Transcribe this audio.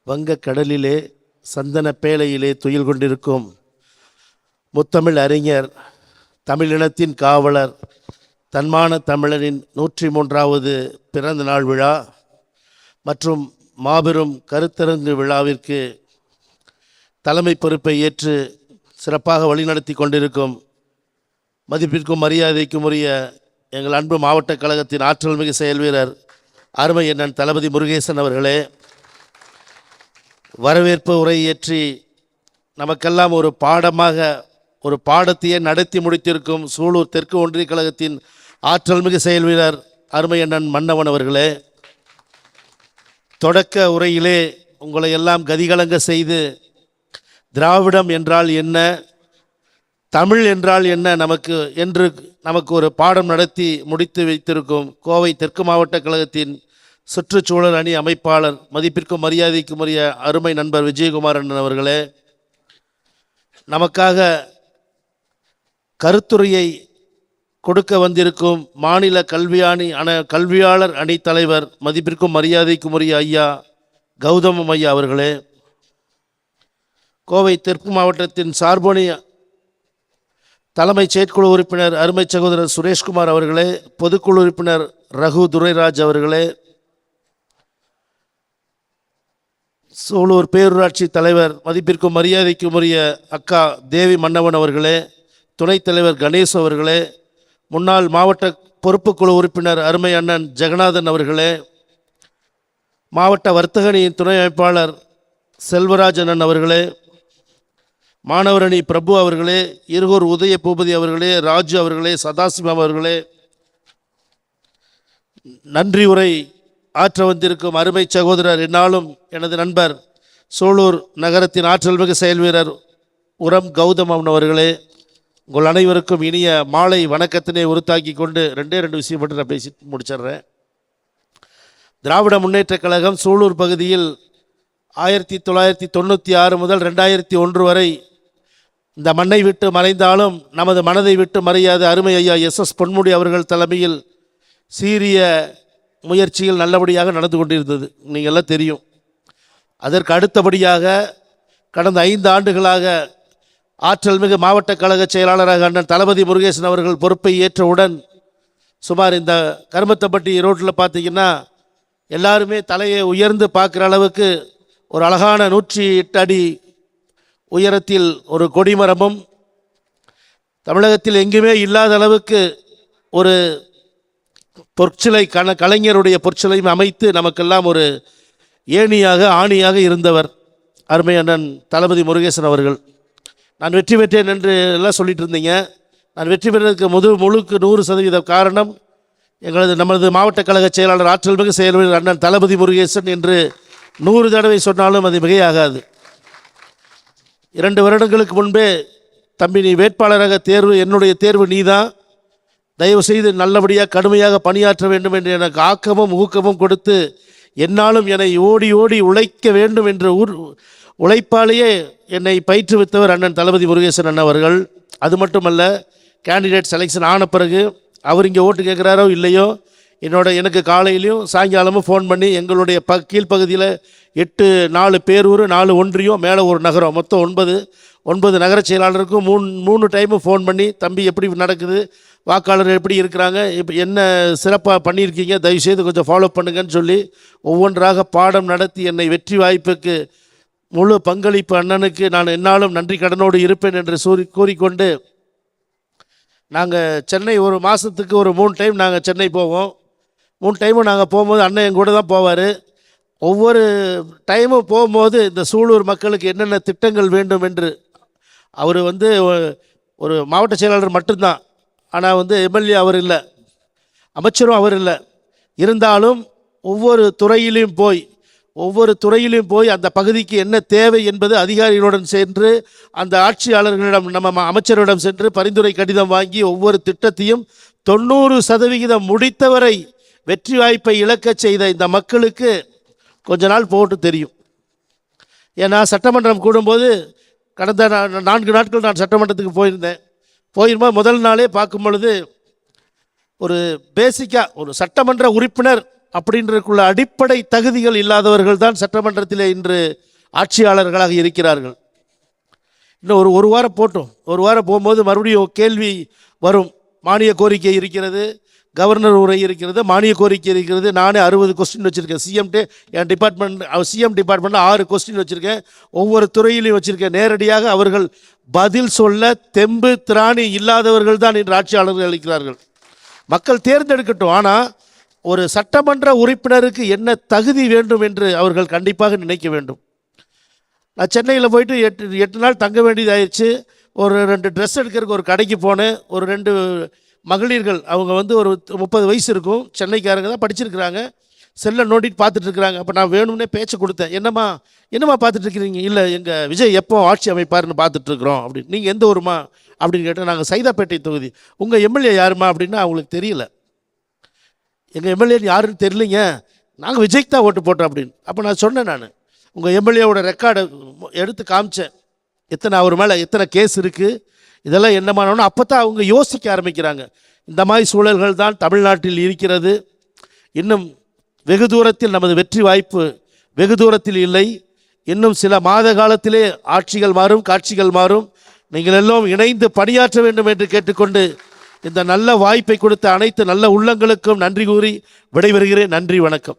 வங்கக் கடலிலே சந்தன பேழையிலே துயில் கொண்டிருக்கும் முத்தமிழ் அறிஞர், தமிழினத்தின் காவலர், தன்மான தமிழரின் 103வது பிறந்த நாள் விழா மற்றும் மாபெரும் கருத்தரங்கு விழாவிற்கு தலைமை பொறுப்பை ஏற்று சிறப்பாக வழிநடத்தி கொண்டிருக்கும் மதிப்பிற்கும் மரியாதைக்கும் உரிய எங்கள் அன்பு மாவட்ட கழகத்தின் ஆற்றல் மிகு செயல் வீரர் அருமை அண்ணன் தளபதி முருகேசன் அவர்களே, வரவேற்பு உரையேற்றி நமக்கெல்லாம் ஒரு பாடத்தையே நடத்தி முடித்திருக்கும் சூலூர் தெற்கு ஒன்றிய கழகத்தின் ஆற்றல் மிகு செயல் வீரர் அருமை அண்ணன் மன்னவன் அவர்களே, தொடக்க உரையிலே உங்களை எல்லாம் கதிகலங்க செய்து திராவிடம் என்றால் என்ன, தமிழ் என்றால் என்ன நமக்கு ஒரு பாடம் நடத்தி முடித்து வைத்திருக்கும் கோவை தெற்கு மாவட்ட கழகத்தின் சுற்றுச்சூழல் அணி அமைப்பாளர், மதிப்பிற்கும் மரியாதைக்கும் உரிய அருமை நண்பர் விஜயகுமார் அண்ணன் அவர்களே, நமக்காக கருத்துரையை கொடுக்க வந்திருக்கும் மாநில கல்வியாளர் அணி தலைவர், மதிப்பிற்கும் மரியாதைக்கும் உரிய ஐயா கௌதமம் ஐயா அவர்களே, கோவை தெற்கு மாவட்டத்தின் சார்பணி தலைமை செயற்குழு உறுப்பினர் அருமை சகோதரர் சுரேஷ்குமார் அவர்களே, பொதுக்குழு உறுப்பினர் ரகு துரைராஜ் அவர்களே, சூலூர் பேரூராட்சி தலைவர், மதிப்பிற்கும் மரியாதைக்கும் உரிய அக்கா தேவி மன்னவன் அவர்களே, துணைத் தலைவர் கணேஷ் அவர்களே, முன்னாள் மாவட்ட பொறுப்புக்குழு உறுப்பினர் அருமை அண்ணன் ஜெகநாதன் அவர்களே, மாவட்ட வர்த்தகணியின் துணை அமைப்பாளர் செல்வராஜன் அவர்களே, மாணவரணி பிரபு அவர்களே, இருகூர் உதய பூபதி அவர்களே, ராஜு அவர்களே, சதாசிவம் அவர்களே, நன்றி உரை ஆற்ற வந்திருக்கும் அருமை சகோதரர், என்னாலும் எனது நண்பர், சூலூர் நகரத்தின் ஆற்றல் மிகு செயல் வீரர் உரம் கௌதமன் அவர்களே, உங்கள் அனைவருக்கும் இனிய மாலை வணக்கத்தினை உருத்தாக்கி கொண்டு ரெண்டு விஷயம் மட்டும் நான் பேசி முடிச்சிடுறேன். திராவிட முன்னேற்றக் கழகம் சூலூர் பகுதியில் 1996 முதல் 2001 வரை இந்த மண்ணை விட்டு மறைந்தாலும் நமது மனதை விட்டு மறையாத அருமை ஐயா SS பொன்முடி அவர்கள் தலைமையில் சீரிய முயற்சியில் நல்லபடியாக நடந்து கொண்டிருந்தது, நீங்கள் எல்லாம் தெரியும். அதற்கு அடுத்தபடியாக கடந்த 5 ஆண்டுகளாக ஆற்றல் மிகு மாவட்ட கழக செயலாளராக அண்ணன் தளபதி முருகேசன் அவர்கள் பொறுப்பை ஏற்றவுடன் சுமார் இந்த கருமத்தப்பட்டி ரோட்டில் பார்த்தீங்கன்னா எல்லாருமே தலையை உயர்ந்து பார்க்குற அளவுக்கு ஒரு அழகான 108 அடி உயரத்தில் ஒரு கொடிமரமும், தமிழகத்தில் எங்குமே இல்லாத அளவுக்கு ஒரு பொற்சிலை கலைஞருடைய பொற்சிலையும் அமைத்து நமக்கெல்லாம் ஒரு ஆணியாக இருந்தவர் அருமை அண்ணன் தளபதி முருகேசன் அவர்கள். நான் வெற்றி பெற்றேன் என்று எல்லாம் சொல்லிட்டு இருந்தீங்க. நான் வெற்றி பெற்றதுக்கு முழுக்கு 100% காரணம் நமது மாவட்ட கழக செயலாளர் ஆற்றல் மிகு செயல் வீரர் அண்ணன் தளபதி முருகேசன் என்று 100 தடவை சொன்னாலும் அது மிகையாகாது. 2 வருடங்களுக்கு முன்பே, தம்பி நீ வேட்பாளராக என்னுடைய தேர்வு நீதான், தயவு செய்து நல்லபடியாக கடுமையாக பணியாற்ற வேண்டும் என்று எனக்கு ஆக்கமும் ஊக்கமும் கொடுத்து என்னாலும் என்னை ஓடி உழைக்க வேண்டும் என்ற உழைப்பாலேயே என்னை பயிற்றுவித்தவர் அண்ணன் தளபதி முருகேசன் அண்ணன் அவர்கள். அது மட்டுமல்ல, கேண்டிடேட் செலெக்ஷன் ஆன பிறகு அவர் இங்கே ஓட்டு கேட்குறாரோ இல்லையோ, எனக்கு காலையிலையும் சாயங்காலமும் ஃபோன் பண்ணி எங்களுடைய கீழ்ப்பகுதியில் 4 பேரூர் 4 ஒன்றியம் மேலே ஒரு நகரம், மொத்தம் 9 நகர செயலாளருக்கும் 3 டைமும் ஃபோன் பண்ணி, தம்பி எப்படி நடக்குது, வாக்காளர் எப்படி இருக்கிறாங்க, இப்போ என்ன சிறப்பாக பண்ணியிருக்கீங்க, தயவுசெய்து கொஞ்சம் ஃபாலோ பண்ணுங்கன்னு சொல்லி ஒவ்வொன்றாக பாடம் நடத்தி என்னை வெற்றி வாய்ப்புக்கு முழு பங்களிப்பு அண்ணனுக்கு நான் என்னாலும் நன்றி கடனோடு இருப்பேன் என்று கூறிக்கொண்டு, நாங்கள் சென்னை ஒரு மாதத்துக்கு ஒரு 3 டைம் நாங்கள் சென்னை போவோம். 3 டைமும் நாங்கள் போகும்போது அண்ணன் என் கூட தான் போவார். ஒவ்வொரு டைமும் போகும்போது இந்த சூலூர் மக்களுக்கு என்னென்ன திட்டங்கள் வேண்டும் என்று, அவர் ஒரு மாவட்ட செயலாளர் மட்டும்தான், ஆனால் எம்எல்ஏ அவர் இல்லை, அமைச்சரும் அவர் இல்லை. இருந்தாலும் ஒவ்வொரு துறையிலையும் போய் அந்த பகுதிக்கு என்ன தேவை என்பது அதிகாரிகளுடன் சென்று, அந்த ஆட்சியாளர்களிடம் நம்ம அமைச்சரிடம் சென்று பரிந்துரை கடிதம் வாங்கி ஒவ்வொரு திட்டத்தையும் 90% முடித்தவரை வெற்றி வாய்ப்பை இழக்க செய்த இந்த மக்களுக்கு கொஞ்ச நாள் போட்டு தெரியும். ஏன்னா சட்டமன்றம் கூடும்போது கடந்த 4 நாட்கள் நான் சட்டமன்றத்துக்கு போயிருந்தேன். முதல் நாளே பார்க்கும் பொழுது ஒரு பேசிக்காக ஒரு சட்டமன்ற உறுப்பினர் அப்படின்றதுக்குள்ள அடிப்படை தகுதிகள் இல்லாதவர்கள் தான் சட்டமன்றத்தில் இன்று ஆட்சியாளர்களாக இருக்கிறார்கள். இன்னும் ஒரு வாரம் போட்டோம். ஒரு வாரம் போகும்போது மறுபடியும் கேள்வி வரும். மானிய கோரிக்கை இருக்கிறது, கவர்னர் உரை இருக்கிறது, மானிய கோரிக்கை இருக்கிறது. நானே 60 கொஸ்டின் வச்சுருக்கேன். என் டிபார்ட்மெண்ட் சிஎம் டிபார்ட்மெண்ட்டில் 6 கொஸ்டின் வச்சுருக்கேன். ஒவ்வொரு துறையிலையும் வச்சுருக்கேன். நேரடியாக அவர்கள் பதில் சொல்ல தெம்பு திராணி இல்லாதவர்கள் தான் இன்று ஆட்சியாளர்கள் அளிக்கிறார்கள். மக்கள் தேர்ந்தெடுக்கட்டும். ஆனால் ஒரு சட்டமன்ற உறுப்பினருக்கு என்ன தகுதி வேண்டும் என்று அவர்கள் கண்டிப்பாக நினைக்க வேண்டும். நான் சென்னையில் போயிட்டு 8 நாள் தங்க வேண்டியதாகிடுச்சு. ஒரு 2 ட்ரெஸ் எடுக்கிறதுக்கு ஒரு கடைக்கு போனேன். ஒரு 2 மகளிர்கள், அவங்க ஒரு 30 வயசு இருக்கும், சென்னைக்காரங்க தான், படிச்சிருக்கிறாங்க. செல்லை நோண்டிட்டு பார்த்துட்டு இருக்கிறாங்க. அப்போ நான் வேணும்னே பேச்சை கொடுத்தேன். என்னம்மா பார்த்துட்டு இருக்கிறீங்க? இல்லை, எங்கள் விஜய் எப்போ ஆட்சி அமைப்பாருன்னு பார்த்துட்ருக்குறோம் அப்படின்னு. நீங்கள் எந்த ஊருமா அப்படின்னு கேட்டால், நாங்கள் சைதாப்பேட்டை தொகுதி. உங்கள் எம்எல்ஏ யாருமா அப்படின்னா அவங்களுக்கு தெரியல. எங்கள் எம்எல்ஏ யாருன்னு தெரியலிங்க, நாங்கள் விஜய்க்கு தான் ஓட்டு போட்டோம் அப்படின்னு. அப்போ நான் சொன்னேன், நான் உங்கள் எம்எல்ஏவோட ரெக்கார்டை எடுத்து காமிச்சேன். அவர் மேலே எத்தனை கேஸ் இருக்குது, இதெல்லாம் என்னமானோன்னு. அப்போ தான் அவங்க யோசிக்க ஆரம்பிக்கிறாங்க. இந்த மாதிரி சூழல்கள் தான் தமிழ்நாட்டில் இருக்கிறது. இன்னும் வெகு தூரத்தில் நமது வெற்றி வாய்ப்பு வெகு தூரத்தில் இல்லை. இன்னும் சில மாத காலத்திலே ஆட்சிகள் மாறும், காட்சிகள் மாறும். நீங்கள் எல்லாம் இணைந்து பணியாற்ற வேண்டும் என்று கேட்டுக்கொண்டு இந்த நல்ல வாய்ப்பை கொடுத்த அனைத்து நல்ல உள்ளங்களுக்கும் நன்றி கூறி விடைபெறுகிறேன். நன்றி, வணக்கம்.